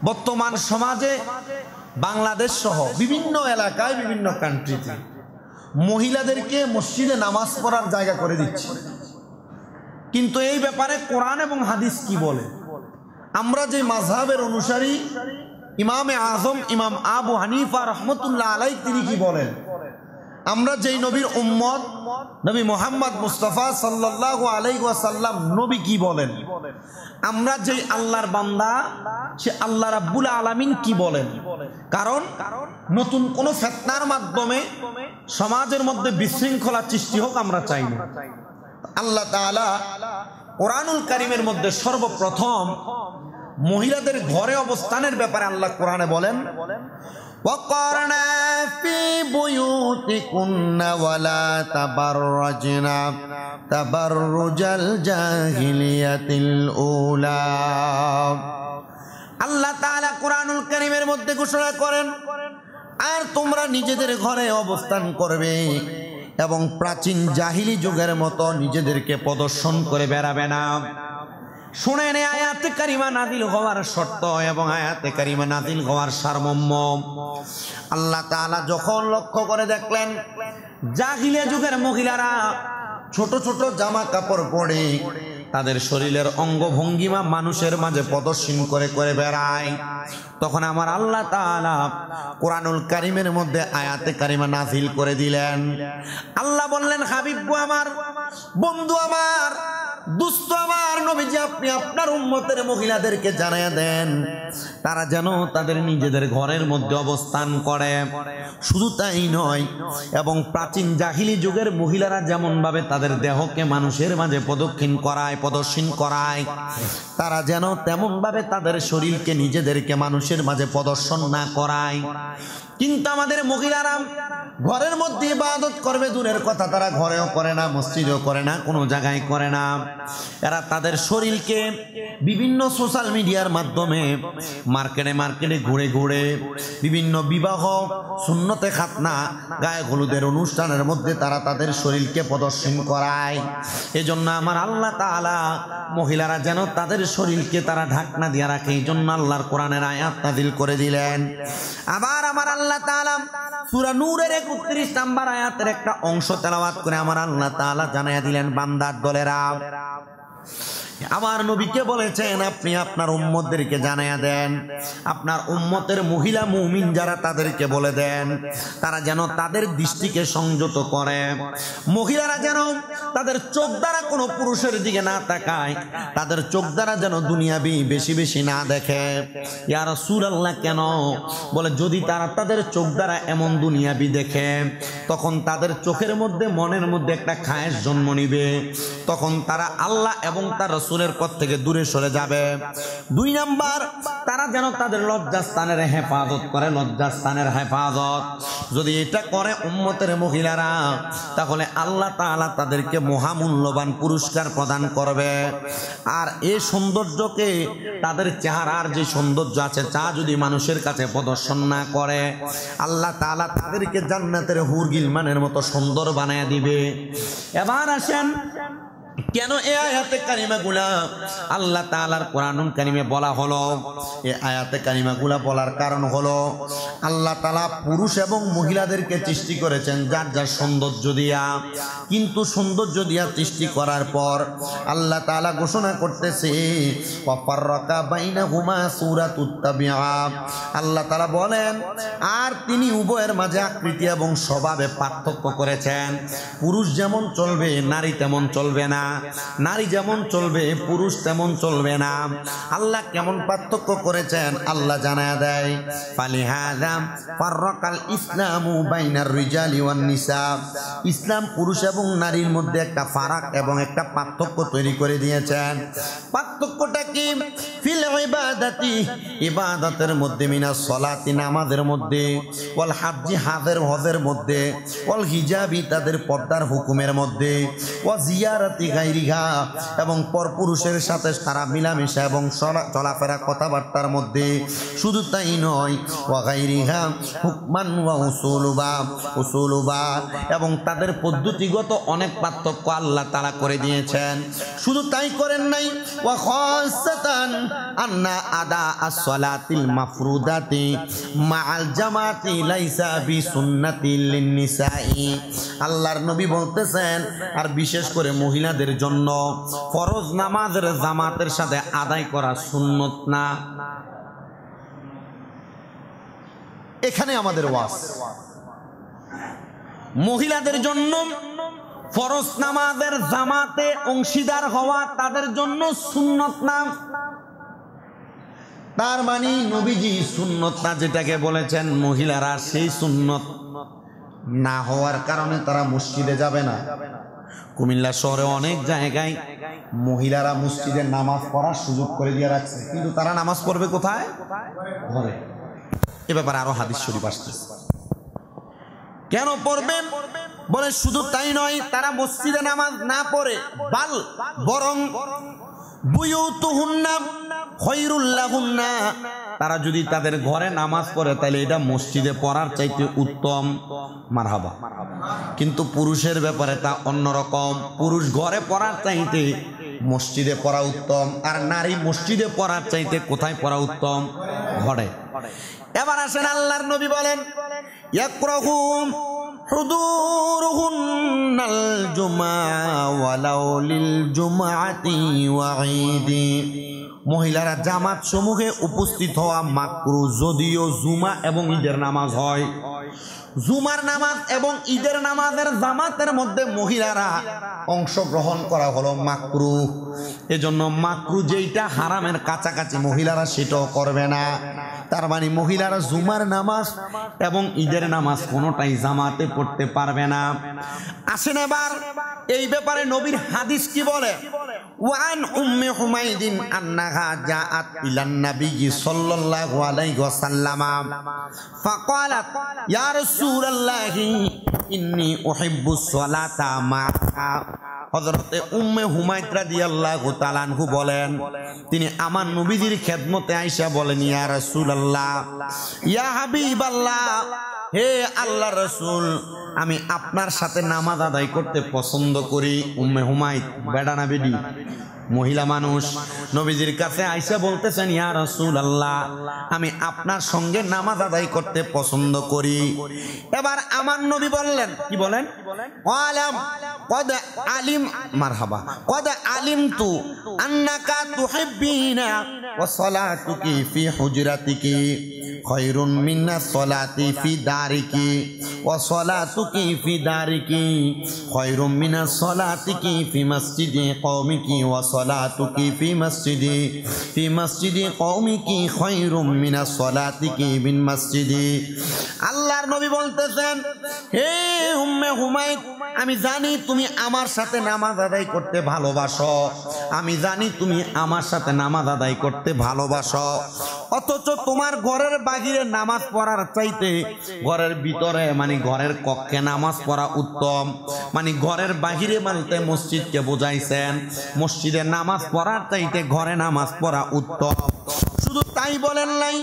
বর্তমান সমাজে বাংলাদেশ সহ বিভিন্ন এলাকায় বিভিন্ন কান্ট্রিতে মহিলাদেরকে মসজিদে নামাজ পড়ার জায়গা করে দিচ্ছে। কিন্তু এই ব্যাপারে কোরআন এবং হাদিস কি বলে? আমরা যে মাযহাবের অনুসারী ইমামে আজম ইমাম আবু হানিফা রহমতুল্লাহ আলাইহি তিনি কি বলেন? আমরা যেই নবীর উম্মত নবী মুহাম্মদ মুস্তাফা সাল্লাল্লাহু আলাইহি ওয়াসাল্লাম নবী কি বলেন? আমরা যেই আল্লাহর বান্দা সে আল্লাহ রাব্বুল আলামিন কি বলেন? কারণ নতুন কোন ফিতনার মাধ্যমে সমাজের মধ্যে বিশৃঙ্খলা সৃষ্টি হোক আমরা চাই না। আল্লাহ তাআলা কোরআনুল কারীমের মধ্যে সর্বপ্রথম মহিলাদের ঘরে অবস্থানের ব্যাপারে আল্লাহ কোরআনে বলেন, وَقَرْنَا فِي بُيُوتِكُنَّ وَلَا تَبَرَّجْنَا تَبَرُّجَ الْجَاهِلِيَّةِ الْأُولَى। আল্লাহ তাআলা কোরআনুল কারীমের মধ্যে ঘোষণা করেন, আর তোমরা নিজেদের ঘরে অবস্থান করবে এবং প্রাচীন জাহিলি যুগের মতো নিজেদেরকে প্রদর্শন করে বেড়াবে না। শুনেন, আয়াতে কারিমা নাযিল হওয়ার শর্ত এবং আয়াতে কারিমা নাযিল হওয়ার সারমর্ম আল্লাহ তাআলা যখন লক্ষ্য করে দেখলেন জাহিলিয়া যুগের মহিলারা ছোট ছোট জামা কাপড় পরে তাদের শরীরের অঙ্গভঙ্গিমা মানুষের মাঝে প্রদর্শন করে করে বেড়ায়, তখন আমার আল্লাহ তাআলা কোরআনুল কারীমের মধ্যে আয়াতে কারিমা নাযিল করে দিলেন। আল্লাহ বললেন, হাবিব আমার, বন্ধু আমার, দুস্থ আমার নবীজি, আপনি আপনার উম্মতের মহিলাদেরকে জানায়া দেন তারা যেন তাদের নিজেদের ঘরের মধ্যে অবস্থান করে। শুধু তাই নয়, এবং প্রাচীন জাহিলি যুগের মহিলারা যেমন ভাবে তাদের দেহকে মানুষের মাঝে প্রদর্শন করায় তারা যেন তেমন ভাবে তাদের শরীরকে নিজেদেরকে মানুষের মাঝে প্রদর্শন না করায়। কিন্তু আমাদের মহিলারা ঘরের মধ্যে ইবাদত করবে দূরের কথা, তারা ঘরেও করে না, মসজিদেও করে না, কোনো জায়গায় করে না। এরা তাদের শরীরকে বিভিন্ন সোশ্যাল মিডিয়ার মাধ্যমে মার্কেটে ঘুরে ঘুরে বিভিন্ন বিবাহ, সুন্নতে খাতনা, গায়ে হলুদের অনুষ্ঠানের মধ্যে তারা তাদের শরীরকে প্রদর্শন করায়। এজন্য আমার আল্লাহ তাআলা মহিলারা যেন তাদের শরীরকে তারা ঢাকনা দিয়ে রাখে, এই জন্য আল্লাহর কোরআনের আয়াত নাযিল করে দিলেন। আবার আমার আল্লাহ তাআলা সূরা নূরের ৩১ নম্বর আয়াতের একটা অংশ তেলাওয়াত করে আমার আল্লাহ তাআলা জানাইয়া দিলেন, বান্দার দলেরা, আমার নবীকে বলেছেন আপনি আপনার উম্মতদেরকে জানাইয়া দেন, আপনার উম্মতের মহিলা মুমিন যারা তাদেরকে বলে দেন তারা যেন তাদের দৃষ্টিকে সংযত করে, মহিলারা যেন তাদের চোখ দ্বারা কোনো পুরুষের দিকে না তাকায়, তাদের চোখ দ্বারা যেন দুনিয়াবি বেশি বেশি না দেখে। ইয়া রাসূলুল্লাহ, কেন? বলে, যদি তারা তাদের চোখ দ্বারা এমন দুনিয়াবি দেখে তখন তাদের চোখের মধ্যে মনের মধ্যে একটা খায়েশ জন্ম নিবে, তখন তারা আল্লাহ এবং তার রাসূলের পথ থেকে দূরে সরে যাবে। ২ নাম্বার, তারা যেন তাদের লজ্জাস্থানের হেফাজত করে, লজ্জাস্থানের হেফাজত যদি এটা করে উম্মতের মহিলারা, তাহলে আল্লাহ তাআলা তাদেরকে মহামূল্যবান পুরস্কার প্রদান করবে। আর এই সৌন্দর্যকে, তাদের চেহারার যে সৌন্দর্য আছে তা যদি মানুষের কাছে প্রদর্শন না করে, আল্লাহ তাআলা তাদেরকে জান্নাতের হুর গিলমানের মতো সুন্দর বানায় দিবে। এবার আসেন, কেন এই আয়াতে কারিমাগুলা আল্লাহ তাআলার কোরআনুল কারীমে বলা হলো? এই আয়াতে কারিমাগুলা বলার কারণ হলো আল্লাহ তাআলা পুরুষ এবং মহিলাদেরকে সৃষ্টি করেছেন যার যার সৌন্দর্য দিয়া, কিন্তু সৌন্দর্য দিয়া সৃষ্টি করার পর আল্লাহ তাআলা ঘোষণা করতেছে ওয়াফাররাকা বাইনাহুমা সূরাতুত তাবিআ। আল্লাহ তাআলা বলেন, আর তিনি উভয়ের মাঝে আকৃতি এবং স্বভাবে পার্থক্য করেছেন। পুরুষ যেমন চলবে নারী তেমন চলবে না, নারী যেমন চলবে পুরুষ তেমন চলবে না। আল্লাহ কেমন পার্থক্য করেছেন আল্লাহ জানায়া দেয়, ফালিহাযা ফাররাকাল ইসলামু বাইনার রিজালি ওয়ান নিসা। ইসলাম পুরুষ এবং নারীর মধ্যে একটা ফারাক এবং একটা পার্থক্য তৈরি করে দিয়েছেন। পার্থক্যটা কি? ফিল ইবাদাতি, ইবাদতের মধ্যে, মিনাস সলাতি, নামাজের মধ্যে, ওয়াল হাজ্জি, হজের মধ্যে, ওয়াল হিজাবি, তাদের পর্দার হুকুমের মধ্যে, ওয়া জিয়ারাতি গায়রি গায়রিহা, এবং পরপুরুষের সাথে তারা মিলামেশা এবং চলাফেরা কথাবার্তার মধ্যে। শুধু তাই নয়, ওয়া গায়রিহা হুকমান ওয়া উসুলুবা, এবং তাদের পদ্ধতিগত অনেক পার্থক্য আল্লাহ তাআলা করে দিয়েছেন। শুধু তাই করেন নাই, ওয়া খাসাতান আন্না আদা as-সালাতিল মাফরুদাতি মা'আল জামাতি লাইসা বিসুন্নাতিল লিন-নিসাই। আল্লাহর নবী বলতেছেন, আর বিশেষ করে মহিলাদের জন্য ফরজ নামাজের জামাতের সাথে আদায় করা সুন্নত না। এখানে আমাদের ওয়াজ, মহিলাদের জন্য ফরজ নামাজের জামাতে অংশীদার হওয়া তাদের জন্য সুন্নত না। তার মানে নবীজি সুন্নত না যেটাকে বলেছেন, মহিলারা সেই সুন্নত না হওয়ার কারণে তারা মসজিদে যাবে না। কুমিল্লা শহরে অনেক জায়গায় মহিলারা মসজিদে নামাজ পড়ার সুযোগ করে দিয়ে রাখছে, কিন্তু তারা নামাজ পড়বে কোথায়? ঘরে। এ ব্যাপারে আরো হাদিস শরীফ আসছে। কেন পড়বেন? বলে শুধু তাই নয়, তারা মসজিদে নামাজ না পড়ে বরং বুয়ুতুহুন্না খায়রুল লাহুন্না, তারা যদি তাদের ঘরে নামাজ পড়ে তাহলে এটা মসজিদে পড়ার চাইতে উত্তম। মারহাবা। কিন্তু পুরুষের ব্যাপারে তা অন্যরকম। পুরুষ ঘরে পড়ার চাইতে মসজিদে পড়া উত্তম, আর নারী মসজিদে পড়ার চাইতে কোথায় পড়া উত্তম? ঘরে। এবার আসেন, আল্লাহর নবী বলেন, ইয়াকরাহুম হুদুরুহুন্নাল জুমআ ওয়ালাউ লিল জুমআতি ওয়া ঈদি। মহিলারা জামাত সমূহে উপস্থিত হওয়া মাকরু, যদিও জুমা এবং ঈদের নামাজ হয়। জুমার নামাজ এবং ঈদের নামাজের জামাতের মধ্যে মহিলারা অংশগ্রহণ করা হলো মাকরু। এজন্য মাকরু যেইটা হারামের কাছাকাছি মহিলারা সেটাও করবে না। তার মানে মহিলারা জুমার নামাজ এবং ঈদের নামাজ কোনোটাই জামাতে পড়তে পারবে না। আসেন এবার এই ব্যাপারে নবীর হাদিস কি বলে। ওয়ান উম্মে হুমাইদিন আন্নাহা জাআত ইলান নবী সাল্লাল্লাহু আলাইহি ওয়াসাল্লাম ফাকালাত ইয়া রাসূলুল্লাহি ইন্নী উহিব্বুস সালাতা মা'আ। হযরতে উম্মে হুমাইদ রাদিয়াল্লাহু তাআলা আনহু বলেন, তিনি আমার নবীজির খেদমতে আয়েশা বলেন, ইয়া রাসূলুল্লাহ, ইয়া হাবিবাল্লাহ, হে আল্লাহর রাসূল, আমি আপনার সাথে নামাজ আদায় করতে পছন্দ করি। উম্মে হুমাইদ বেডা না বেডি? মহিলা মানুষ। নবীজির কাছে আয়েশা বলতেছেন, ইয়া রাসূলুল্লাহ, আমি আপনার সঙ্গে নামাজ আদায় করতে পছন্দ করি। এবার আমার নবী বললেন, কি বলেন? আলাম কদ আলিম, মারহাবা, কদ আলিমতু আন্নাকা তুহিব্বিনা ওয়া সালাতুকি ফি হুজরাতিকি খায়রুন মিনাস সালাতি ফি দারিকি ওয়া সালাতুকি ফি দারিকি খায়রুম মিনাস সালাতিকি ফি মসজিদি কওমিকি ওয়া সালাতুকি ফি মসজিদি কওমিকি খায়রুম মিনাস সালাতিকি মিন মসজিদি। আল্লাহর নবী বলতেছেন, হে উম্মে হুমাইদ, আমি জানি তুমি আমার সাথে নামাজ আদায় করতে ভালোবাসো, আমি জানি তুমি আমার সাথে নামাজ আদায় করতে ভালোবাসো, অথচ তোমার ঘরের বাহিরে নামাজ পড়ার চাইতে ঘরের ভিতরে মানে ঘরের কক্ষে নামাজ পড়া উত্তম। মানে ঘরের বাহিরে মানতে মসজিদকে বোঝাইছেন, মসজিদে নামাজ পড়ার চাইতে ঘরে নামাজ পড়া উত্তম। শুধু তাই বলেন নাই,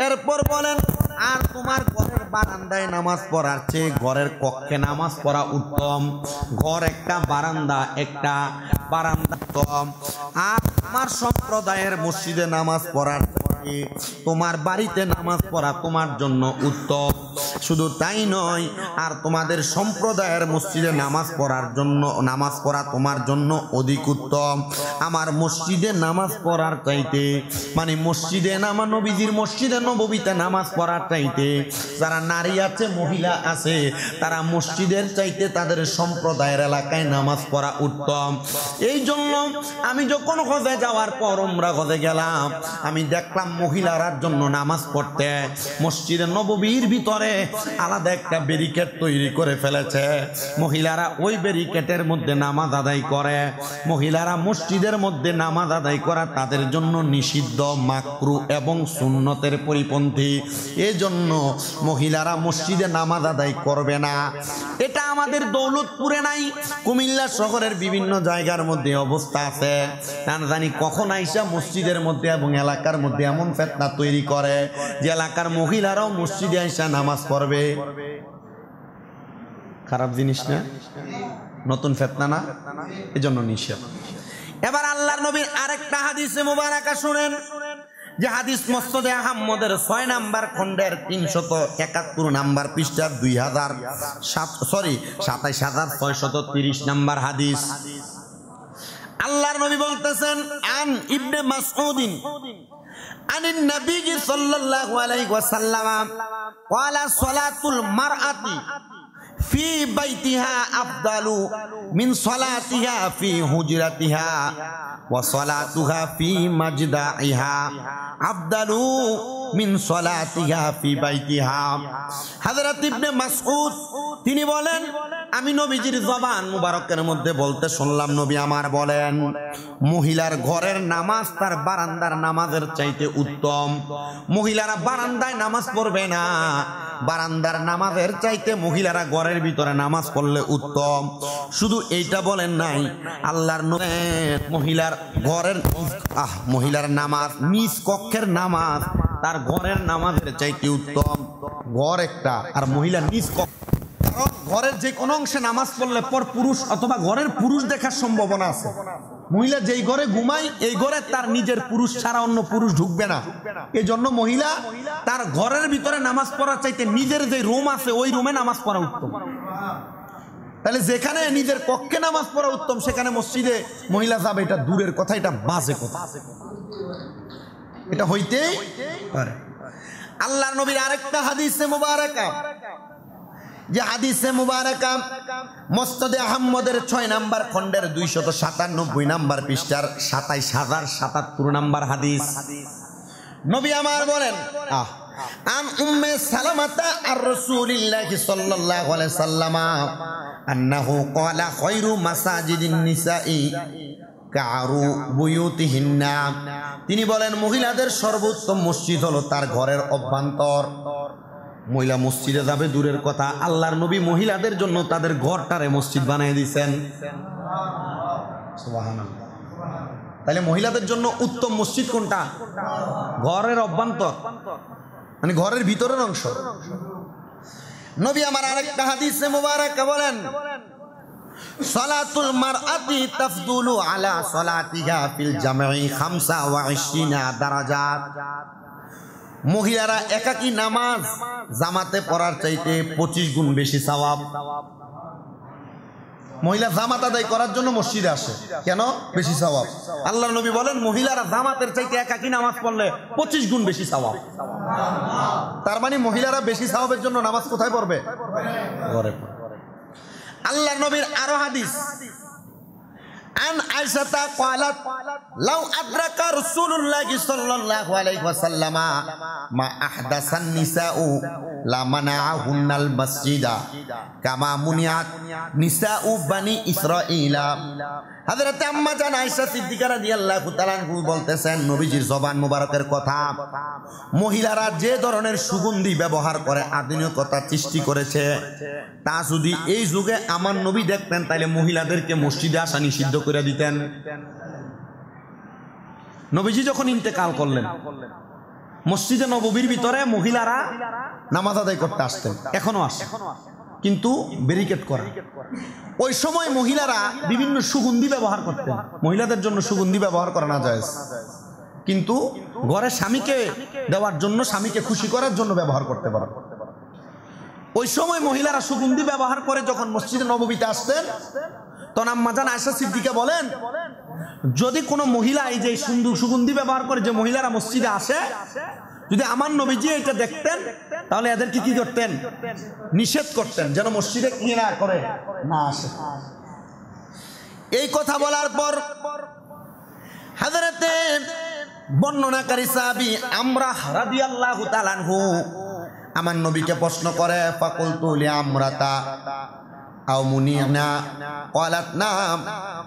এরপর বলেন, আর তোমার ঘরের বারান্দায় নামাজ পড়ার চেয়ে ঘরের কক্ষে নামাজ পড়া উত্তম। ঘর একটা বারান্দা উত্তম। আর আমার সম্প্রদায়ের মসজিদে নামাজ পড়ার তোমার বাড়িতে নামাজ পড়া তোমার জন্য উত্তম। শুধু তাই নয়, আর তোমাদের সম্প্রদায়ের মসজিদে নামাজ পড়া তোমার জন্য অধিক উত্তম। আমার মসজিদে নামাজ পড়ার চাইতে মানে মসজিদে নবীজির মসজিদে নববীতে নামাজ পড়ার চাইতে যারা নারী আছে, মহিলা আছে, তারা মসজিদের চাইতে তাদের সম্প্রদায়ের এলাকায় নামাজ পড়া উত্তম। এই জন্য আমি যখন হজে যাওয়ার পর উমরা হজে গেলাম, আমি দেখলাম মহিলার জন্য নামাজ পড়তে মসজিদে নববীর ভিতরে আলাদা একটা ব্যারিকেড তৈরি করে ফেলেছে। মহিলারা ওই ব্যারিকেডের মধ্যে নামাজ আদায় করে। মহিলারা মসজিদের মধ্যে নামাজ আদায় করা তাদের জন্য নিষিদ্ধ, মাকরু এবং সুন্নতের পরিপন্থী। এজন্য মহিলারা মসজিদে নামাজ আদায় করবে না। এটা আমাদের দৌলতপুরে নাই, কুমিল্লা শহরের বিভিন্ন জায়গার মধ্যে অবস্থা আছে। না জানি কখন আইসা মসজিদের মধ্যে এবং এলাকার মধ্যে এমন ফিতনা তৈরি করে যে এলাকার মহিলারাও মসজিদে আইসা নামাজ পড়বে। খারাপ জিনিস না? নতুন ফিতনা না? এজন্য নিষেধ। এবার আল্লাহর নবীর আরেকটা হাদিসে মুবারাকা শুনেন, যে হাদিস মুসনাদে আহমদের 6 নাম্বার খণ্ডের 371 নাম্বার পৃষ্ঠার 27630 নাম্বার হাদিস। আল্লাহর নবী বলতেছেন, আন ইবনে মাসউদিন আনিন নবী সাল্লাল্লাহু আলাইহি ওয়াসাল্লাম ক্বালা সালাতুল মারআতি ফি বাইতিহা আফদালু মিন সালাতিহা ফি হুজরাতিহা ওয়া সালাতুহা ফি মাজদাইহা আফদালু মিন সালাতিহা ফি বাইতিহা। হযরত ইবনে মাসউদ তিনি বলেন, আমি নবীজির জবান মুবারকের মধ্যে বলতে শুনলাম, নবী আমার বলেন, মহিলার ঘরের নামাজ তার বারান্দার নামাজের চাইতে উত্তম। মহিলারা বারান্দায় নামাজ পড়বে না, বারান্দার নামাজের চাইতে মহিলারা ঘরের ভিতরে নামাজ পড়লে উত্তম। শুধু এইটা বলেন নাই, আল্লাহর নবী মহিলার ঘরের মহিলার নামাজ, নিজ কক্ষের নামাজ তার ঘরের নামাজের চাইতে উত্তম। ঘর একটা আর মহিলা নিজ কক্ষ, ঘরের যে কোনো অংশে নামাজ পড়লে পর পুরুষ অথবা ঘরের পুরুষ দেখার সম্ভাবনা আছে। মহিলা যেই ঘরে ঘুমায় এই ঘরে তার নিজের পুরুষ ছাড়া অন্য পুরুষ ঢুকবে না। এই জন্য মহিলা তার ঘরের ভিতরে নামাজ পড়ার চাইতে নিজের যে রুম আছে ওই রুমে নামাজ পড়া উত্তম। তাহলে যেখানে নিজের কক্ষে নামাজ পড়া উত্তম সেখানে মসজিদে মহিলা যাবে, এটা দূরের কথা, এটা বাজে কথা, এটা হইতেই পারে। আল্লাহর নবীর আরেকটা হাদিসে মুবারাকা, যে হাদিসে মুবারাকা মুসনাদে আহমদের 6 নাম্বার খণ্ডের 297 নাম্বার পৃষ্ঠার 27077 নাম্বার হাদিস। নবী আমার বলেন, আন উম্মে সালামাতা আর রাসূলিল্লাহি সাল্লাল্লাহু আলাইহি সাল্লাম আন্নাহু ক্বালা খায়রু মাসাজিদিন নিসাই কারু বুয়ুতিহিন্না। তিনি বলেন, মহিলাদের সর্বোত্তম মসজিদ হলো তার ঘরের অভ্যন্তর। মহিলা মসজিদে যাবে দূরের কথা, আল্লাহর নবী মহিলাদের জন্য তাদের ঘরটারে মসজিদ বানিয়ে দিয়েছেন। সুবহানাল্লাহ। তাহলে মহিলাদের জন্য উত্তম মসজিদ কোনটা? ঘরের অভ্যন্তর, মানে ঘরের ভিতরের অংশ। নবী আমার আরেকটা হাদিসে মুবারাকা বলেন, সালাতুল মারআতি তাফদুলু আলা সালাতিহা ফিল জামঈ 25 দারাজাত। মহিলারা একাকী নামাজ জামাতে পড়ার চাইতে 25 গুণ বেশি সওয়াব। মহিলা জামাত আদায় করার জন্য মসজিদে আসে কেন? বেশি সওয়াব। আল্লাহর নবী বলেন, মহিলারা জামাতের চাইতে একাকী নামাজ পড়লে 25 গুণ বেশি সওয়াব। তার মানে মহিলারা বেশি সওয়াবের জন্য নামাজ কোথায় পড়বে? ঘরে। আল্লাহর নবীর আরো হাদিস, আন আয়েশা ক্বালাত লাউ আদরাকা রাসূলুল্লাহি সাল্লাল্লাহু আলাইহি ওয়াসাল্লাম মা আহদাসান নিসাউ লা মানাআহুন্নাল মাসজিদা কামা মুনিআত নিসাউ বানি ইসরাঈলা। হযরত আম্মা জান আয়েশা সিদ্দিকা রাদিয়াল্লাহু তাআলা আনহু বলতেছেন, নবীজির জবান মুবারকের কথা, মহিলারা যে ধরনের সুগন্ধি ব্যবহার করে আধুনিকতা সৃষ্টি করেছে, তা যদি এই যুগে আমার নবী দেখতেন তাহলে মহিলাদেরকে মসজিদে আসা নিষিদ্ধ করে দিতেন। নবীজি যখন ইন্তেকাল করলেন, মসজিদে নববীর ভিতরে মহিলারা নামাজ আদায় করতে আসতেন, এখনো আসে, কিন্তু ব্যারিকেড করা। ওই সময় মহিলারা বিভিন্ন সুগন্ধি ব্যবহার করতেন। মহিলাদের জন্য সুগন্ধি ব্যবহার করা না জায়েজ, কিন্তু ঘরে স্বামীকে দেওয়ার জন্য, স্বামীকে খুশি করার জন্য ব্যবহার করতে পারে। ওই সময় মহিলারা সুগন্ধি ব্যবহার করে যখন মসজিদে নববীতে আসতেন, তখন আম্মা জান আয়েশা সিদ্দিকা বলেন, যদি কোনো মহিলা এই যে সুগন্ধি ব্যবহার করে যে মহিলারা মসজিদে আসে, যদি আমার নবীজি এটা দেখতেন তাহলে এদেরকে কি করতেন? নিষেধ করতেন, যেন মসজিদে কি না করে, না আসে। এই কথা বলার পর হযরতে বর্ণনাকারী সাহাবী আমরাহ রাদিয়াল্লাহু তাআলা আনহু আমার নবীকে প্রশ্ন করে, ফাকুলতু লি আমরাতা আও মুনিনা ক্বালাত নাম,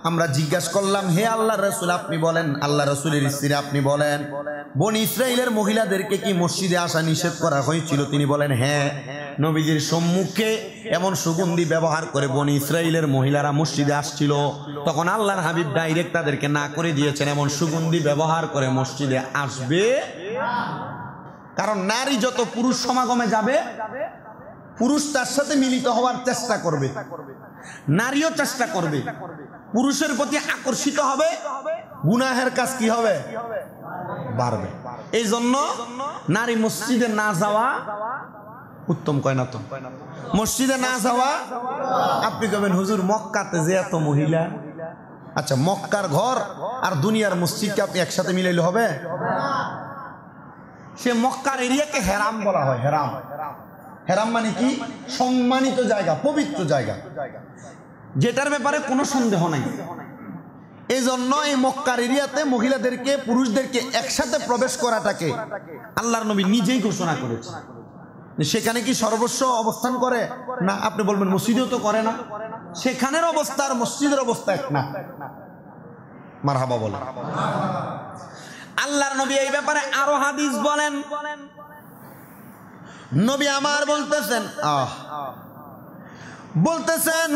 আমরা জিজ্ঞাসা করলাম হে আল্লাহর রাসূল আপনি বলেন, আল্লাহ রাসূলের স্ত্রী আপনি বলেন, বনি ইসরাইলের মহিলাদেরকে কি মসজিদে আসা নিষেধ করা হয়েছিল? তিনি বলেন হ্যাঁ। নবীজির সম্মুখে এমন সুগন্ধি ব্যবহার করে বনি ইসরাইলের মহিলারা মসজিদে আসছিল, তখন আল্লাহর হাবিব ডাইরেক্ট তাদেরকে না করে দিয়েছেন এমন সুগন্ধি ব্যবহার করে মসজিদে আসবে। কারণ নারী যত পুরুষ সমাগমে যাবে, পুরুষ তার সাথে মিলিত হওয়ার চেষ্টা করবে, নারীও চেষ্টা করবে, পুরুষের প্রতি আকর্ষিত হবে, গুনাহের কাজ কি হবে? বাড়বে। এই জন্য নারী মসজিদে না যাওয়া উত্তম, কয় না তো? মসজিদে না যাওয়া, আপনি কবেন হুজুর মক্কাতে যে এত মহিলা, আচ্ছা মক্কার ঘর আর দুনিয়ার মসজিদকে আপনি একসাথে মিলাইলে হবে? সে মক্কার এরিয়াকে হেরাম বলা হয়। হেরাম, হেরাম মানে কি? সম্মানিত জায়গা, পবিত্র জায়গা, যেটার ব্যাপারে কোনো সন্দেহ নাই। এই জন্য এই মক্কার এরিয়াতে মহিলাদেরকে পুরুষদেরকে একসাথে প্রবেশ করাটাকে আল্লাহর নবী নিজেই ঘোষণা করেছে। সেখানে কি সর্বস্ব অবস্থান করে না? আপনি বলবেন মসজিদেও তো করে না। সেখানের অবস্থা আর মসজিদের অবস্থা এক না। মারহাবা বলেন। আল্লাহর নবী এই ব্যাপারে আরো হাদিস বলেন। নবী আমার বলতেছেন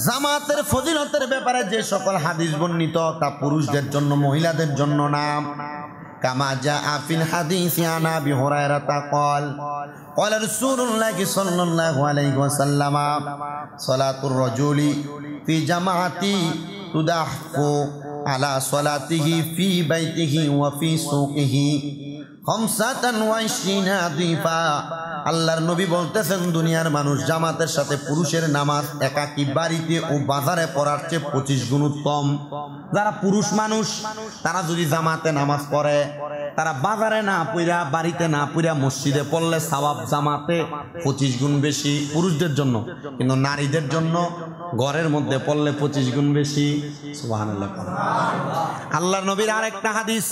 জামাতের ফজিলতের ব্যাপারে যে সকল হাদিস বর্ণিত তা পুরুষদের জন্য, মহিলাদের জন্য না। কামা জাআ ফিল হাদিস আন আবি হুরায়রা ক্বাল ক্বালা রাসূলুল্লাহ সাল্লাল্লাহু আলাইহি ওয়াসাল্লাম সালাতুর রাজুলি ফি জামাআতি তুদাহফু আলা সালাতিহি ফি বাইতিহি ওয়া ফি সুকিহি 25 দিফা। আল্লাহর নবী বলতেছেন দুনিয়ার মানুষ জামাতের সাথে পুরুষের নামাজ একাকী বাড়িতে ও বাজারে পড়ার চেয়ে 25 গুণ উত্তম। যারা পুরুষ মানুষ তারা যদি জামাতে নামাজ পড়ে, তারা বাজারে না পড়া, বাড়িতে না পড়া মসজিদে পড়লে সওয়াব জামাতে 25 গুণ বেশি পুরুষদের জন্য, কিন্তু নারীদের জন্য ঘরের মধ্যে পড়লে 25 গুণ বেশি। সুবহানাল্লাহ। আল্লাহর নবীর আরেকটা হাদিস,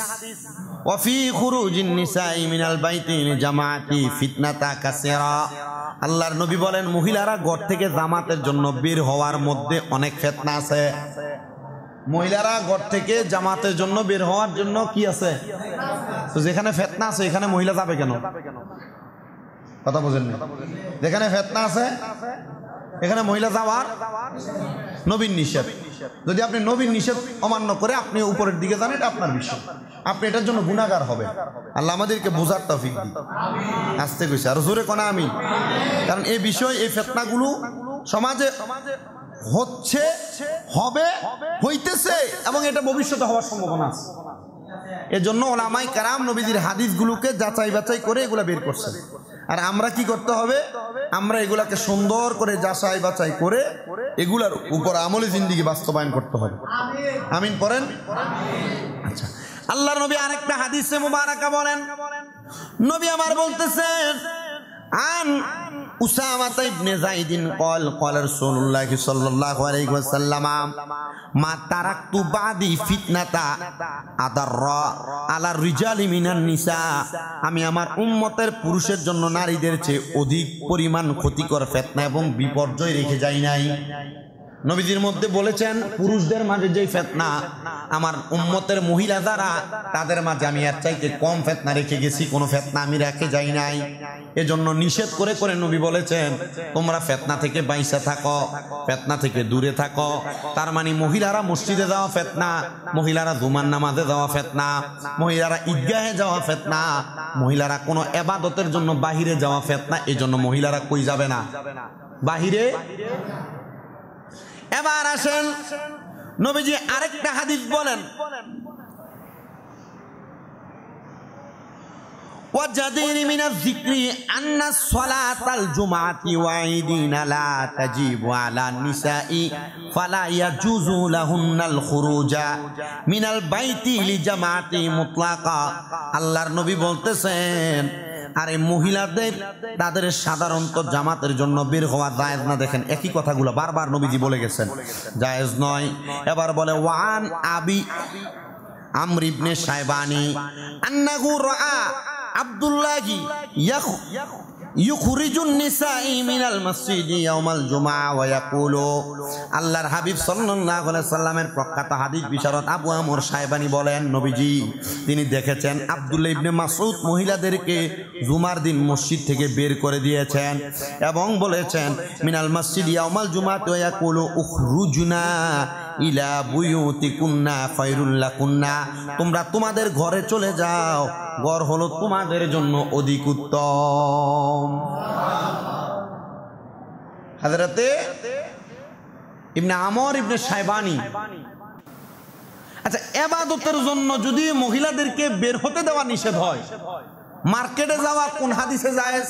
ওয়াফি খুরুজিন নিসাই মিনাল বাইতি জামাতি ফিতনাতা কাসিরা। আল্লাহর নবী বলেন মহিলারা ঘর থেকে জামাতের জন্য বের হওয়ার মধ্যে অনেক ফিতনা আছে। মহিলারা ঘর থেকে জামাতের জন্য বের হওয়ার জন্য কি আছে? তো যেখানে ফিতনা আছে এখানে মহিলা যাবে কেন? কথা বুঝেন না? যেখানে ফিতনা আছে এখানে মহিলা যাওয়ার নবীর নিষেধ। যদি আপনি নবীর নিষেধ অমান্য করে আপনি উপরের দিকে যান, এটা আপনার বিষয়, আপনি এটার জন্য গুনাহগার হবে। আল্লাহ আমাদেরকে বোঝার তৌফিক দিন। আসতে কইছে আর জোরে কোনা আমি। কারণ এই বিষয়, এই ফিতনাগুলো সমাজে হচ্ছে, হবে, হইতেছে এবং এটা ভবিষ্যতে হওয়ার সম্ভাবনা আছে। এজন্য ওলামায়ে কেরাম নবীজির হাদিসগুলোকে যাচাই বাছাই করে এগুলা বের করছেন। আর আমরা কি করতে হবে? আমরা এগুলাকে সুন্দর করে যাচাই বাছাই করে এগুলার উপর আমলে জিন্দেগি বাস্তবায়ন করতে হবে। আমিন পড়েন। আচ্ছা, আল্লাহর নবী আরেকটা হাদিসে মুবারাকা বলেন, নবী আমার বলতেছেন আন উসামা ইবনে যায়েদ قال قال رسول الله صلى الله عليه وسلم ما تركت بعدي فتنه اضر على الرجال من النساء। আমি আমার উম্মতের পুরুষের জন্য নারীদের চেয়ে অধিক পরিমাণ ক্ষতিকর ফিতনা এবং বিপর্যয় রেখে যাই নাই। নবীজির মধ্যে বলেছেন পুরুষদের মাঝে যে ফিতনা, আমার উম্মতের মহিলা যারা তাদের মাঝে আমি এর চাইতে কম ফিতনা রেখে গেছি, কোনো ফিতনা আমি রেখে যাই নাই। এজন্য নিষেধ করে করে নবী বলেছেন তোমরা ফিতনা থেকে বাইসা থাকো, ফিতনা থেকে দূরে থাকো। তার মানে মহিলারা মসজিদে যাওয়া ফিতনা, মহিলারা জুমার নামাজে যাওয়া ফিতনা, মহিলারা ঈদগাহে যাওয়া ফিতনা, মহিলারা কোনো ইবাদতের জন্য বাহিরে যাওয়া ফিতনা। এজন্য মহিলারা কই যাবে না? বাহিরে। এবার আসেন নবীজি আরেকটা হাদিস বলেন, وجدير من الذكر أن الصلاة الجمعة وعيدين لا تجب على النساء فلا يجوز لهن الخروج من البيت لجماعة مطلقا। আল্লাহর নবী বলতেছেন আরে মহিলাদের তাদের সাধারণত জামাতের জন্য বের হওয়া জায়েজ না। দেখেন একই কথাগুলো বারবার নবীজি বলে গেছেন, জায়েজ নয়। এবার বলে ওয়ান আবি আমর ইবনে শায়বানি আন্নাহু রাআ আব্দুল্লাহি ইউখরিজুন নিসাই মিনাল মসজিদি ইয়াউমাল জুমআ ওয়া ইয়াকুলু, আল্লাহর হাবিব সাল্লাল্লাহু আলাইহি সাল্লামের প্রখ্যাত হাদিস বিশারদ আবু আমর সাহেবানি বলেন, নবীজি তিনি দেখেছেন আব্দুল্লাহ ইবনে মাসউদ মহিলাদেরকে জুমার দিন মসজিদ থেকে বের করে দিয়েছেন এবং বলেছেন মিনাল মসজিদি ইয়াউমাল জুমআতি ওয়া ইয়াকুলু উখরুজনা ইলা বুয়ুতিকুন্না খায়রুল লাকুন্না, তোমরা তোমাদের ঘরে চলে যাও, ঘর হলো তোমাদের জন্য অধিক উত্তম। হযরতে ইবনে আমর ইবনে শায়বানি। আচ্ছা, ইবাদতের জন্য যদি মহিলাদেরকে বের হতে দেওয়া নিষেধ হয়, মার্কেটে যাওয়া কোন হাদিসে জায়েজ?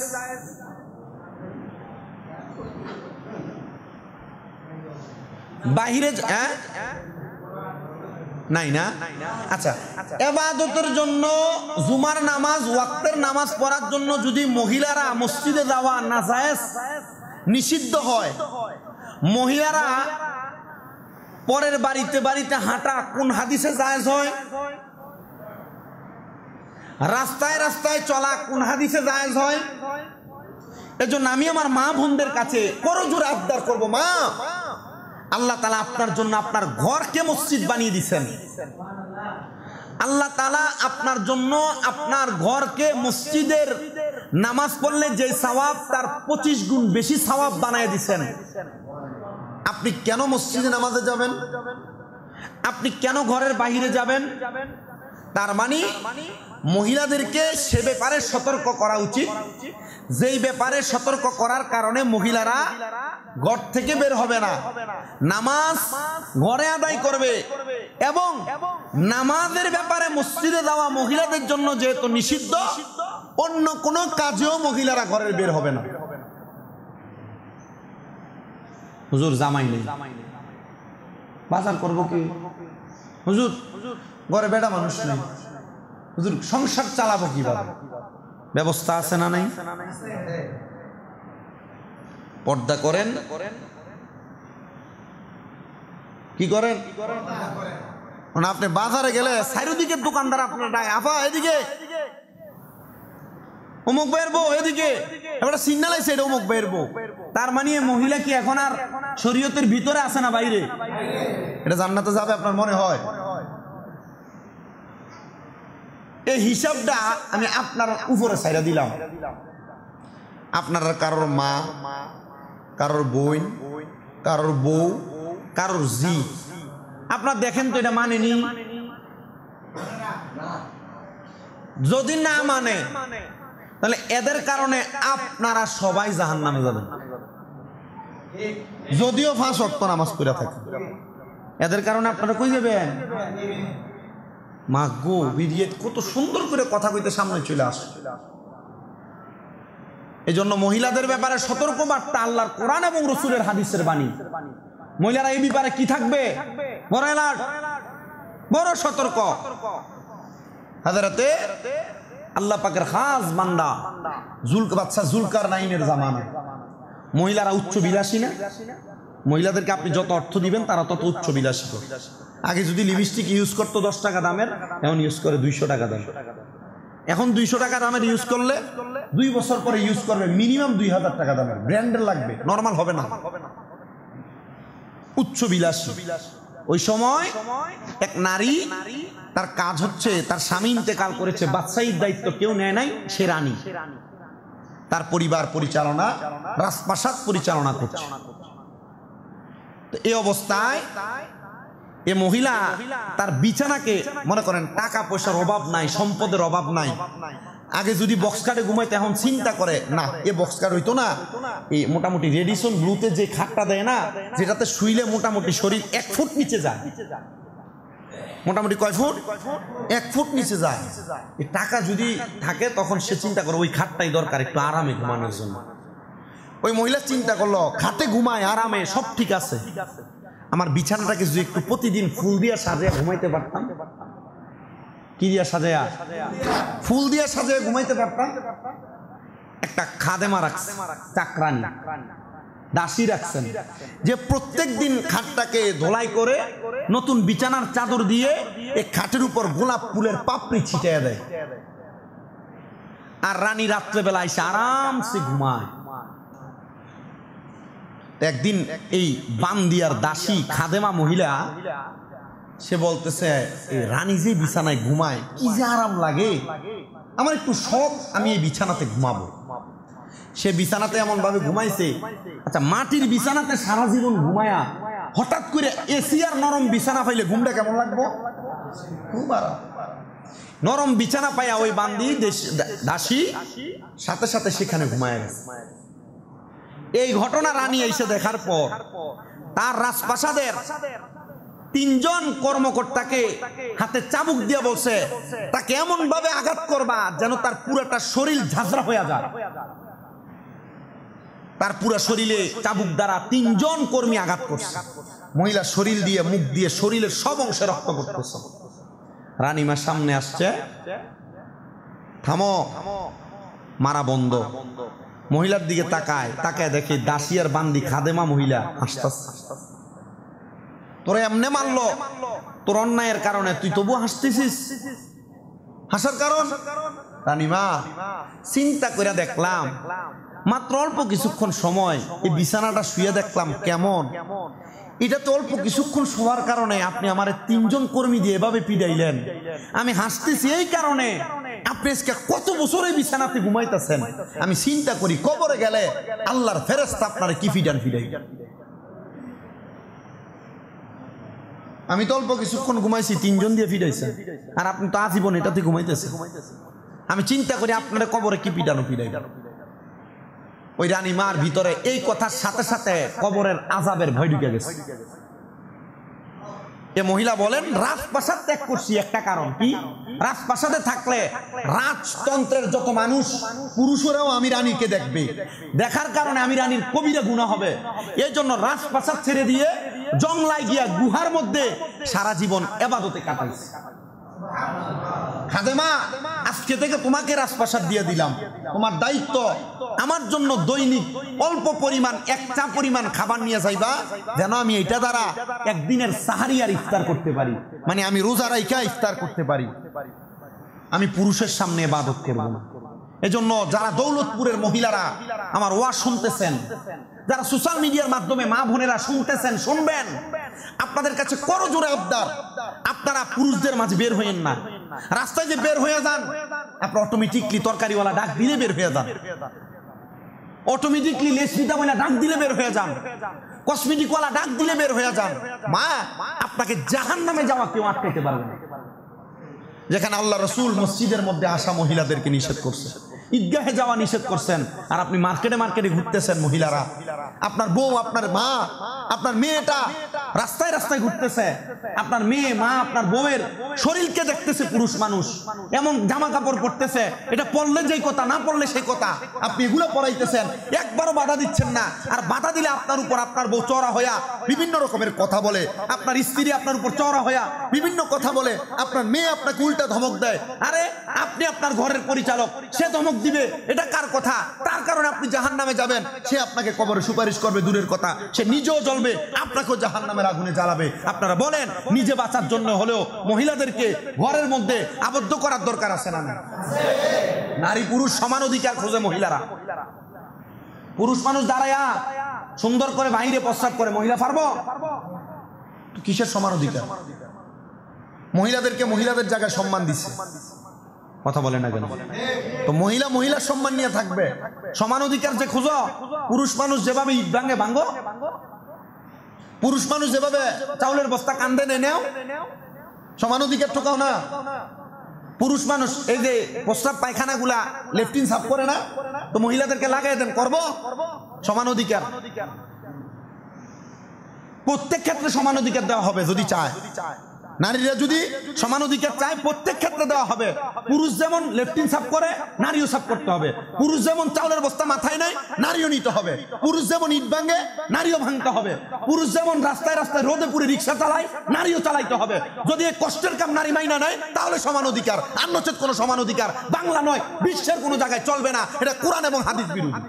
বাহিরে নাই না? আচ্ছা, ইবাদতের জন্য জুমার নামাজ ওয়াক্তের নামাজ পড়ার জন্য যদি মহিলারা মসজিদে যাওয়া নাজায়েজ নিষিদ্ধ হয়, মহিলারা পরের বাড়িতে বাড়িতে হাঁটা কোন হাদিসে জায়েজ হয়? রাস্তায় রাস্তায় চলা কোন হাদিসে জায়েজ হয়? এজন্য আমি আমার মা বোনদের কাছে করজোড়ে আবদার করব, মা আল্লাহ তাআলা আপনার জন্য আপনার ঘরকে মসজিদ বানিয়ে দিয়েছেন। আল্লাহ তাআলা আপনার জন্য আপনার ঘরকে মসজিদের নামাজ পড়লে যে সওয়াব তার 25 গুণ বেশি সওয়াব বানিয়ে দিয়েছেন। আপনি কেন মসজিদে নামাজে যাবেন? আপনি কেন ঘরের বাইরে যাবেন? তার মানে মহিলাদেরকে সে ব্যাপারে সতর্ক করা উচিত, যেই ব্যাপারে সতর্ক করার কারণে মহিলারা ঘর থেকে বের হবে না, নামাজ ঘরে আদায় করবে। এবং নামাজের ব্যাপারে মসজিদে যাওয়া মহিলাদের জন্য যেহেতু নিষিদ্ধ, অন্য কোনো কাজেও মহিলারা ঘরের বের হবে না। হুজুর জামাই নেই, বাজার করবো কি? হুজুর ঘরে বেটা মানুষ নেই, হুজুর সংসার চালাবো কিভাবে? ব্যবস্থা আছে না নাই? পর্দা করেন, কি করেন? আপনি বাজারে গেলে চারিদিকে দোকানদার আপনার ডায়, আফা এদিকে, অমুক ভাইয়ের বউ এদিকে, এবার সিগন্যাল আছে এটা অমুক ভাইয়ের বউ। তার মানে মহিলা কি এখন আর শরীয়তের ভিতরে আছে না বাইরে? এটা জান্নাতে যাবে আপনার মনে হয়? এই হিসাবটা আমি আপনার উপরে ছাইরা দিলাম। আপনার কারোর মা, কারোর বোন, কারোর বউ, কারোর জি, আপনার দেখেন তো এটা মানেনি? যদি না মানে তাহলে এদের কারণে আপনারা সবাই জাহান্নামে যাবেন, যদিও 5 ওয়াক্ত নামাজ পড়া থাকে। এদের কারণে আপনারা কই যাবেন? মা গো, বিরিয়াত কত সুন্দর করে কথা কইতে সামনে চলে আসে। এই জন্য মহিলাদের ব্যাপারে সতর্ক বার্তা আল্লাহর কোরআন এবং রাসূলের হাদিসের বাণী। মহিলারা এই ব্যাপারে কি থাকবে? বড় এলার্ট, বড় সতর্ক। হযরতে আল্লাহ পাকের খাস বান্দা বাদশা জুলকারনাইনের জামানা মহিলারা উচ্চ বিলাসী না? মহিলাদেরকে আপনি যত অর্থ দিবেন তারা তত উচ্চ বিলাসী করে। আগে যদি লিপস্টিক ইউজ করতো 10 টাকা দামের, এখন ইউজ করে 200 টাকা দামের। এখন 200 টাকা দামের ইউজ করলে 2 বছর পরে ইউজ করবে মিনিমাম 2000 টাকা দামের, ব্র্যান্ডের লাগবে, নরমাল হবে না। উচ্চ বিলাসী। ওই সময় এক নারী, তার কাজ হচ্ছে তার স্বামী ইন্তেকাল করেছে, বাদশাহীর দায়িত্ব কেউ নেয় নাই, সে রানী, তার পরিবার পরিচালনা, রাজপ্রাসাদ পরিচালনা করছে। তো এই অবস্থায় এ মহিলা তার বিছানাকে, মনে করেন টাকা পয়সার অভাব নাই, সম্পদের অভাব নাই। আগে যদি বক্স কাটে ঘুমাইতে, এখন চিন্তা করে না এ বক্স কাট হইতো না, এই মোটামুটি রেডিসন ব্লুতে যে খাটটা দেয় না, যেটাতে শুইলে মোটামুটি শরীর 1 ফুট নিচে যায়। মোটামুটি কয় ফুট? 1 ফুট নিচে যায়। এই টাকা যদি থাকে তখন সে চিন্তা করে ওই খাটটাই দরকার একটু আরামে ঘুমানোর জন্য। ওই মহিলা চিন্তা করলো খাটে ঘুমায় আরামে, সব ঠিক আছে, আমার বিছানাটাকে যদি একটু প্রতিদিন ফুল দিয়ে সাজিয়ে ঘুমাইতে পারতাম। কি দিয়া সাজায়া? ফুল দিয়ে সাজিয়ে ঘুমাইতে পারতাম। একটা খাদেমা রাখছে, চাকরানি দাসী রাখছেন, যে প্রত্যেক দিন খাটটাকে ধোলাই করে নতুন বিছানার চাদর দিয়ে এই খাটের উপর গোলাপ ফুলের পাপড়ি ছিটিয়ে দেয়। আর রানী রাত্রেবেলা এসে আরামসে ঘুমায়। একদিন এই বান্দিয়ার দাসী খাদেমা মহিলা সে বলতেছে, রানী যে বিছানায় ঘুমায় কি যে আরাম লাগে, আমার একটু শখ, আমি এই বিছানাতে ঘুমাবো। সে বিছানাতে এমন ভাবে ঘুমাইছে, আচ্ছা মাটির বিছানাতে সারা জীবন ঘুমায়া হঠাৎ করে এসি আর নরম বিছানা পাইলে ঘুমটা কেমন লাগবো? খুব আরাম। নরম বিছানা পাইয়া ওই বান্দি দাসী সাথে সাথে সেখানে ঘুমায় গেছে। এই ঘটনা রানী এসে দেখার পর তার রাজপ্রাসাদের 3 জন কর্মকর্তাকে হাতে চাবুক দিয়ে বলছে, তাকে এমন ভাবে আঘাত করবা যেন তার পুরোটা শরীর ঝাঁঝরা হয়ে যায়। তার পুরো শরীরে চাবুক দ্বারা 3 জন কর্মী আঘাত করছে। মহিলা শরীর দিয়ে, মুখ দিয়ে, শরীরের সব অংশে রক্ত পড়তেছে। রানীমা সামনে আসছে, থামো, মারা বন্ধ। মহিলার দিকে তাকায় দেখে দাসী আর বান্দি খাদেমা মহিলা হাসতেছে। তোরা এমনে মারলো, তোর অন্যায়ের কারণে তুই তবু হাসতেছিস, হাসার কারণ? রানীমা, চিন্তা করে দেখলাম মাত্র অল্প কিছুক্ষণ সময় এই বিছানাটা শুয়ে দেখলাম কেমন, এটা তো অল্প কিছুক্ষণ শোয়ার কারণে আপনি আমার 3 জন কর্মী দিয়ে এভাবে পিড়াইলেন। আমি হাসতেছি এই কারণে আপনি আজকে কত বছর এই বিছানাতে ঘুমাইতেছেন। আমি চিন্তা করি কবরে গেলে আল্লাহর ফেরেশতা আপনারে কি ফিডান ফিডাই। আমি তো অল্প কিছুক্ষণ ঘুমাইছি, 3 জন দিয়ে ফিডাইছেন, আর আপনি তো আজীবন এটাতে ঘুমাইতেছেন। আমি চিন্তা করি আপনার কবরে কি পিডানো ফিডাই। ওই রানীমার ভিতরে এই কথার সাথে সাথে কবরের আযাবের ভয় ঢুকে গেছে। এ মহিলা বলেন, রাজপ্রাসাদ ত্যাগ করছি একটা কারণ কি, রাজপ্রাসাদে থাকলে রাজতন্ত্রের যত মানুষ পুরুষরাও আমি রানীকে দেখবে, দেখার কারণে আমি রানীর কবিরা গুনাহ হবে। এই জন্য রাজপ্রাসাদ ছেড়ে দিয়ে জংলায় গিয়া গুহার মধ্যে সারা জীবন ইবাদতে কাটাইছে। খাদেমা, আজকে থেকে তোমাকে রাজপ্রাসাদ দিয়ে দিলাম, তোমার দায়িত্ব আমার জন্য দৈনিক অল্প পরিমাণ 1 চা পরিমাণ খাবার নিয়ে যাইবা, যেন আমি এটা দ্বারা একদিনের সাহারি আর ইফতার করতে পারি, মানে আমি রোজা রাইখা ইফতার করতে পারি, আমি পুরুষের সামনে ইবাদত করব না। এজন্য যারা দৌলতপুরের মহিলারা আমার ওয়াজ শুনতেছেন, যারা সোশ্যাল মিডিয়ার মাধ্যমে মা বোনেরা শুনতেছেন, শুনবেন, আপনাদের কাছে করজোড়ে আবদার, আপনারা পুরুষদের মাঝে বের হইেন না। রাস্তায় যে বের হয়ে যান, আপনার অটোমেটিকলি তরকারিওয়ালা ডাক দিলে বের হয়ে যান, অটোমেটিকলি লেসপিটা বলে ডাক দিলে বের হয়ে যান, কসমেটিকওয়ালা ডাক দিলে বের হয়ে যান। মা, আপনাকে জাহান্নামে যাওয়া কেউ আটকাইতে পারবে না। যেখানে আল্লাহ রাসূল মসজিদের মধ্যে আসা মহিলাদেরকে নিষেধ করছে, ঈদগাহে যাওয়া নিষেধ করছেন, আর আপনি মার্কেটে মার্কেটে ঘুরতেছেন মহিলারা, আপনার বউ, আপনার মা, আপনার মেয়েটা রাস্তায় রাস্তায় ঘুরতেছে, আপনার মেয়ে, মা, আপনার বউয়ের শরীরকে দেখতেছে পুরুষ মানুষ, এমন জামা কাপড় পরতেছে, এটা পরলে যেই কথা, না পরলে সেই কথা, আপনি এগুলো পরাইতেছেন, একবারও বাধা দিচ্ছেন না। আর বাধা দিলে আপনার উপর আপনার বউ চড়া হইয়া বিভিন্ন রকমের কথা বলে, আপনার স্ত্রী আপনার উপর চড়া হইয়া বিভিন্ন কথা বলে, আপনার মেয়ে আপনাকে উল্টা ধমক দেয়। আরে আপনি আপনার ঘরের পরিচালক, সে ধমক দিবে, এটা কার কথা? তার কারণে আপনি জাহান্নামে যাবেন। সে আপনাকে কবরে সুপারিশ করবে দূরের কথা, সে নিজেও জ্বলবে, আপনাকেও জাহান্নামের আগুনে জ্বালাবে। আপনারা বলেন, নিজে বাঁচার জন্য হলেও মহিলাদেরকে ঘরের মধ্যে আবদ্ধ করার দরকার আছে না? নারী পুরুষ সমান অধিকার খোঁজে মহিলারা। পুরুষ মানুষ দাঁড়ায়া সুন্দর করে বাইরে প্রস্রাব করে, মহিলা পারবো? কিসের সমান অধিকার? মহিলাদেরকে মহিলাদের জায়গায় সম্মান দিচ্ছে, কথা বলে না কেন? তো মহিলা মহিলার সম্মান নিয়ে থাকবে। সমান অধিকার যে খুঁজো, পুরুষ মানুষ যেভাবে ইট ভাঙে ভাঙো, পুরুষ মানুষ যেভাবে চাউলের বস্তা কান্দে নেও, সমান অধিকার ঠোকাও না। পুরুষ মানুষ এই যে প্রস্রাব পায়খানা গুলা লেফটিন সাফ করে না, তো মহিলাদেরকে লাগাই দেন, করবো? সমান অধিকার, প্রত্যেক ক্ষেত্রে সমান অধিকার দেওয়া হবে যদি চায়। নারীরা যদি সমান অধিকার চায়, প্রত্যেক ক্ষেত্রে দেওয়া হবে। পুরুষ যেমন লেফটিন সাফ করে, নারীও সাফ করতে হবে। পুরুষ যেমন চাউলের বস্তা মাথায় নেয়, নারীও নিতে হবে। পুরুষ যেমন ইট ভাঙে, নারীও ভাঙতে হবে। পুরুষ যেমন রাস্তায় রাস্তায় রোদে পুরে রিক্সা চালায়, নারীও চালাইতে হবে। যদি এই কষ্টের কাম নারী মাইনা নেয়, তাহলে সমান অধিকার। আর নচেত কোনো সমান অধিকার বাংলা নয়, বিশ্বের কোনো জায়গায় চলবে না। এটা কোরআন এবং হাদিস বিরোধী।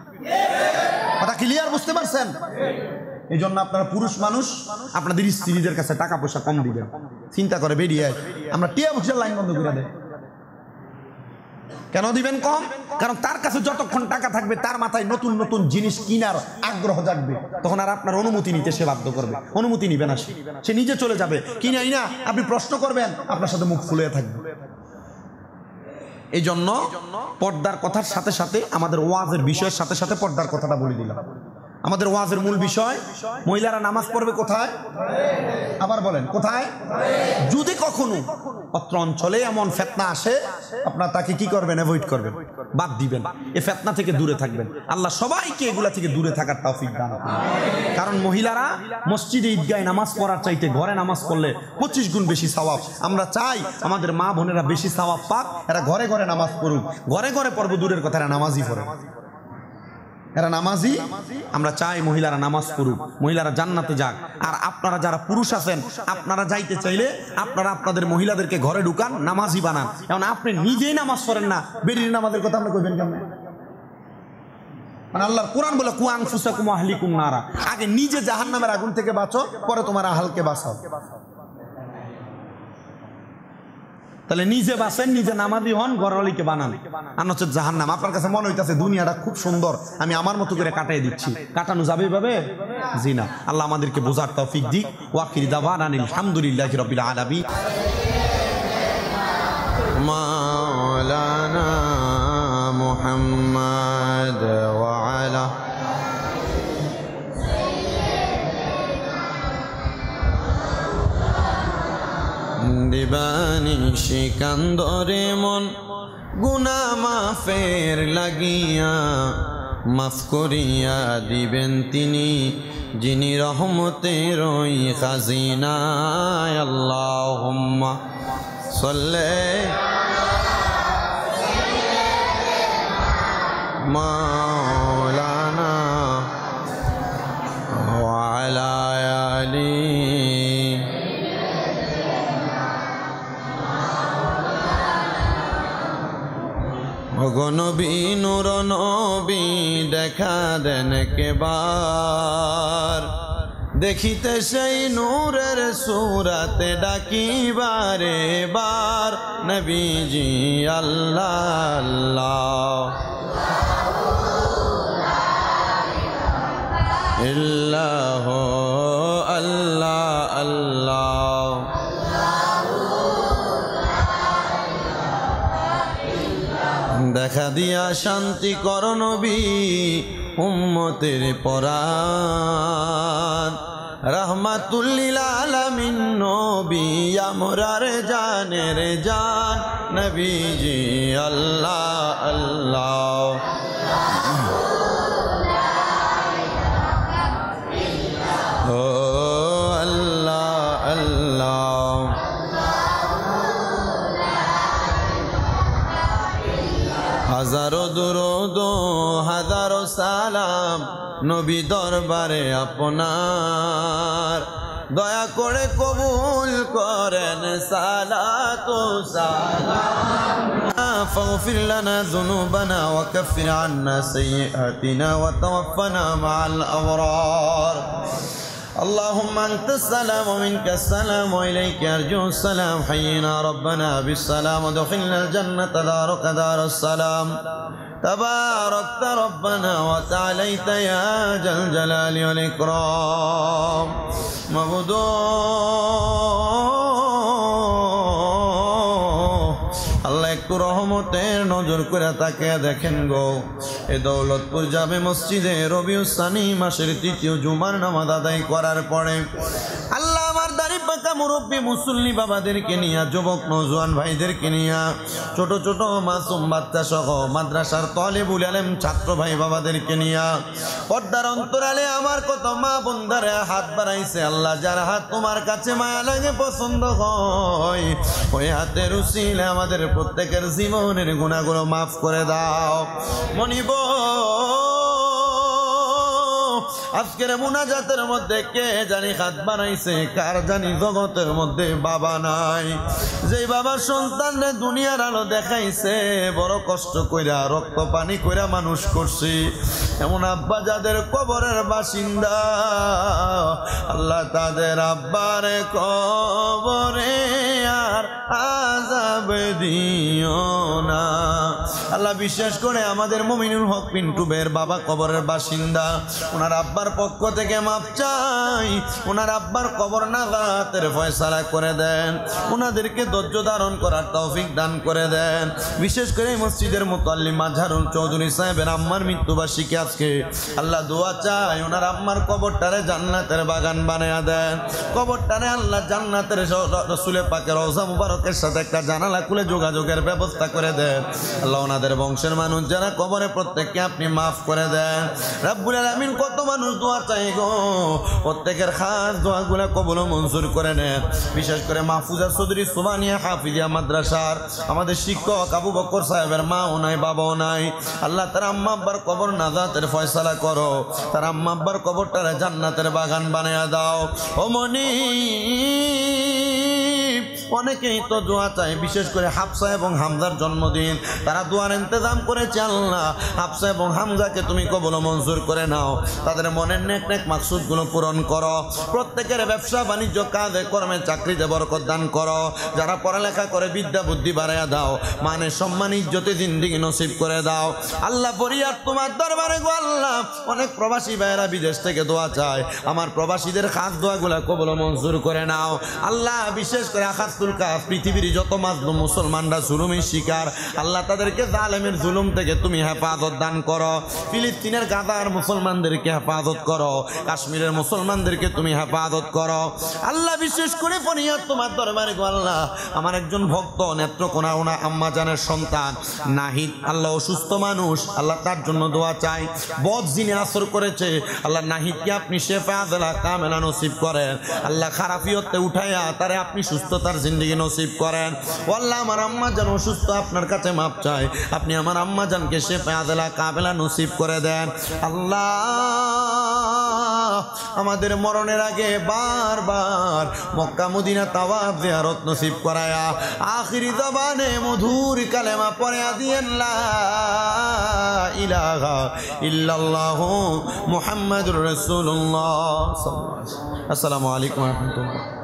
কথা ক্লিয়ার, বুঝতে পারছেন? এই জন্য আপনারা পুরুষ মানুষ আপনাদের স্ত্রীদের কাছে টাকা পয়সা কম দিবেন, চিন্তা করে বেরিয়ে আমরা টিয়া বসে লাইন বন্ধ করে দেয়। কেন দিবেন কম? কারণ তার কাছে যতক্ষণ টাকা থাকবে তার মাথায় নতুন নতুন জিনিস কেনার আগ্রহ জাগবে, তখন আর আপনার অনুমতি নিতে সে বাধ্য করবে। অনুমতি নিবে না, সে নিজে চলে যাবে। কিনাই না আপনি প্রশ্ন করবেন, আপনার সাথে মুখ ফুলে থাকবে। এই জন্য পর্দার কথার সাথে সাথে আমাদের ওয়াজের বিষয়ের সাথে সাথে পর্দার কথাটা বলে দিলাম। আমাদের ওয়াজের মূল বিষয়, মহিলারা নামাজ পড়বে কোথায়? আবার বলেন কোথায়? যদি কখনো অত্র অঞ্চলে এমন ফিতনা আসে, আপনারা তাকে কি করবেন? অ্যাভয়েড করবেন, বাদ দিবেন, এই ফিতনা থেকে দূরে থাকবেন। আল্লাহ সবাইকে এগুলা থেকে দূরে থাকার তৌফিক দান করুন। কারণ মহিলারা মসজিদে ঈদগাহে নামাজ পড়ার চাইতে ঘরে নামাজ পড়লে 25 গুণ বেশি সওয়াব। আমরা চাই আমাদের মা বোনেরা বেশি সওয়াব পাক, এরা ঘরে ঘরে নামাজ পড়ুক। ঘরে ঘরে পড়ব দূরের কথা, এরা নামাজই পড়ে, এরা নামাজি। আমরা চাই মহিলারা নামাজ পড়ুক, মহিলারা জান্নাতে যাক। আর আপনারা যারা পুরুষ আছেন, আপনারা যাইতে চাইলে আপনারা আপনাদের মহিলাদেরকে ঘরে ঢুকান, নামাজি বানান। এখন আপনি নিজেই নামাজ পড়েন না, বেরিয়ে নামাজের কথা আপনি কইবেন কেমন? মানে আল্লাহর কোরআন বলে কু আনফুসাকুম ওয়া আহলিকুম নারা, আগে নিজে জাহান্নামের আগুন থেকে বাঁচো, পরে তোমার আহলকে বাঁচাও। তাহলে নিজে বাঁচেন, নিজে নামাজি হন, ঘরওয়ালিকে বানান, আর হচ্ছে জাহান্নাম। আপনার কাছে মনে হইতাছে দুনিয়াটা খুব সুন্দর, আমি আমার মতো করে কাটাই দিচ্ছি, কাটানো যাবে এভাবে? জি না। আল্লাহ আমাদেরকে বোঝার তৌফিক দিক। ওয়া আখির দাওয়ানা আলহামদুলিল্লাহি রাব্বিল আলামিন। মাওলানা মুহাম্মদ ওয়া আলা দিবানিশি কান্দরে মন গুনা মাফের লাগিয়া, মাফ করিয়া দিবেন তিনি যিনি রহমতের ওই খাজিনা। আল্লাহুম্মা সাল্লি মাওলানা ওয়া আলা আলি নবী নূর নবী দেখা দেন কেবার, দেখিতে সেই নূরের সুরাতে ডাকি বারে বার। নবীজি আল্লাহ আল্লাহ ইল্লাহ আল্লাহ আল্লাহ দেখা দিয়া শান্তি কর নবী উম্মতের পরাণ। রহমাতুল লিল আলামিন নবী আমরার জানের জান। নবীজি আল্লাহ আল্লাহ ও আল্লাহ আল্লাহ হাজারো দুরূদ হাজারো সালাম নবী দরবারে আপনার, দয়া করে কবুল করেন সালাত ও সালাম। ফাগফির লানা যুনুবানা ওয়া কাফির আন্না সাইয়্যাতিনা ওয়া তাওয়াফানা মা'আল আবরার। اللهم أنت السلام ومنك السلام وإليك أرجو السلام. حينا ربنا بالسلام ودخلنا الجنة دارك دار السلام. تباركت ربنا وتعاليت يا ذا الجلال والإكرام. مبدو আল্লাহ একটু রহমতের নজর করে তাকে দেখেন গো, এ দৌলতপুর জামে মসজিদে রবিউল সানি মাসের 3য় জুমার নামাজ আদায় করার পরে আল্লাহ আমার দাড়ি পাকা মুরব্বী মুসল্লি বাবাদেরকে নিয়ে, যুবক নওজোয়ান ভাইদেরকে নিয়ে, ছোট ছোট মাসুম বাচ্চা সহ মাদ্রাসার তালিবুল ইলম ছাত্র ভাই বাবাদেরকে নিয়ে পর্দার অন্তরালে আমার কত মা বোনরা হাত বাড়াইছে। আল্লাহ যার হাত তোমার কাছে মায়া লাগে, পছন্দ হয়, ওই হাতের উসিলে আমাদের প্রত্যেকের জীবনের গুনাহগুলো মাফ করে দাও। মনিব আজকের মুনাজাতের মধ্যে কে জানি হাত বানাইছে, কার জানি জগতের মধ্যে বাবা নাই, যে বাবার সন্তানরে দুনিয়ার আলো দেখাইছে, বড় কষ্ট কইরা রক্ত পানি কইরা মানুষ করছি, এমন আব্বা যাদের কবরের বাসিন্দা, আল্লাহ তাদের আব্বার কবরে আর আযাব দিও না। আল্লাহ বিশেষ করে আমাদের মুমিনুল হক পিন্টু ভাইয়ের বাবা কবরের বাসিন্দা, ওনার আব্বার পক্ষ থেকে মাপ চাই, ওনার আব্বার কবর নাজাতের ফয়সালা করে দেন, ওনাদেরকে ধৈর্য ধারণ করার তৌফিক দান করে দেন। বিশেষ করে মসজিদের মুতাল্লিম মাজহারুল চৌধুরী সাহেবের আম্মার মৃত্যুবার্ষিকী আজকে, আল্লাহ দোয়া চাই ওনার আম্মার কবরটারে জান্নাতের বাগান বানায়া দেন, কবরটারে আল্লাহ জান্নাতের রাসূলের পাকের রওজা মুবারকের সাথে একটা জানালা খুলে যোগাযোগের ব্যবস্থা করে দেন। আল্লাহ ওনাদের বংশের মানুষ যারা কবরে প্রত্যেককে আপনি মাফ করে দেন। রাব্বুল আলামিন কত মানুষ দোয়া চাই গো, প্রত্যেকের খাস দোয়াগুলো কবুল ও মঞ্জুর করে নেন। বিশেষ করে মাহফুজা চৌধুরী সুবানিয়া হাফিজিয়া মাদ্রাসার আমাদের শিক্ষক আবু বকর সাহেবের মাও নাই বাবাও নাই, আল্লাহ তার আম্মা আব্বার কবর নাজাতের ফয়সালা করো, তার আম্মা আব্বার কবরটারে জান্নাতের বাগান বানায়া দাও। ও মনি অনেকেই তো দোয়া চায়, বিশেষ করে হাফসা এবং হামজার জন্মদিন, তারা দোয়ার ইন্তজাম করেছে। আল্লাহ হাফসা এবং হামজাকে তুমি কবুল ও মঞ্জুর করে নাও, তাদের মনের নেক নেক মাকসুদগুলো পূরণ করো, প্রত্যেকের ব্যবসা বাণিজ্য কাজে কর্মে চাকরিতে বরকত দান করো, যারা পড়ালেখা করে বিদ্যা বুদ্ধি বাড়াইয়া দাও, মানে সম্মান ইজ্জতে জিন্দেগি নসিব করে দাও। আল্লাহ ফরিয়াদ তোমার দরবারে গো আল্লাহ, অনেক প্রবাসী ভাইয়েরা বিদেশ থেকে দোয়া চায়, আমার প্রবাসীদের খাস দোয়াগুলা কবুল ও মঞ্জুর করে নাও। আল্লাহ বিশেষ করে পৃথিবীর যত মাজলুম মুসলমানরা জুলুমের শিকার, আল্লাহ তাদেরকে জালেমের জুলুম থেকে তুমি হেফাজত দান করো। ফিলিস্তিনের গাজার মুসলমানদেরকে হেফাজত করো, কাশ্মীরের মুসলমানদেরকে তুমি হেফাজত করো। আল্লাহ বিশেষ করে ফরিয়াদ তোমার দরবারে গো আল্লাহ, আমার একজন ভক্ত নেত্রকোনা ওনা আম্মা জানের সন্তান নাহিদ, আল্লাহ অসুস্থ মানুষ, আল্লাহ তার জন্য দোয়া চাই। বদ যিনি আসর করেছে, আল্লাহ নাহিদকে আপনি শেফা আজলা কামেলা নসিব করেন, আল্লাহ খারাপিয়তে উঠাইয়া তারে আপনি সুস্থতার জিন্দেগি নসিব করেন। ও আল্লাহ আমার আম্মা জান অসুস্থ, আপনার কাছে মাপ চাই, আপনি আমার আম্মা জানকে শেফা আজলা কামেলা নসিব করে দেন। আল্লাহ আমাদের মরণের আগে বারবার মক্কা মদিনা তাওয়াফ জিয়ারত নসিব করায়া আখিরি জবানে মধুর কালেমা পড়ে দিয়েন লা ইলাহা ইল্লাল্লাহু মুহাম্মাদুর রাসূলুল্লাহ। আসসালামু আলাইকুম ওয়া রাহমাতুল্লাহ।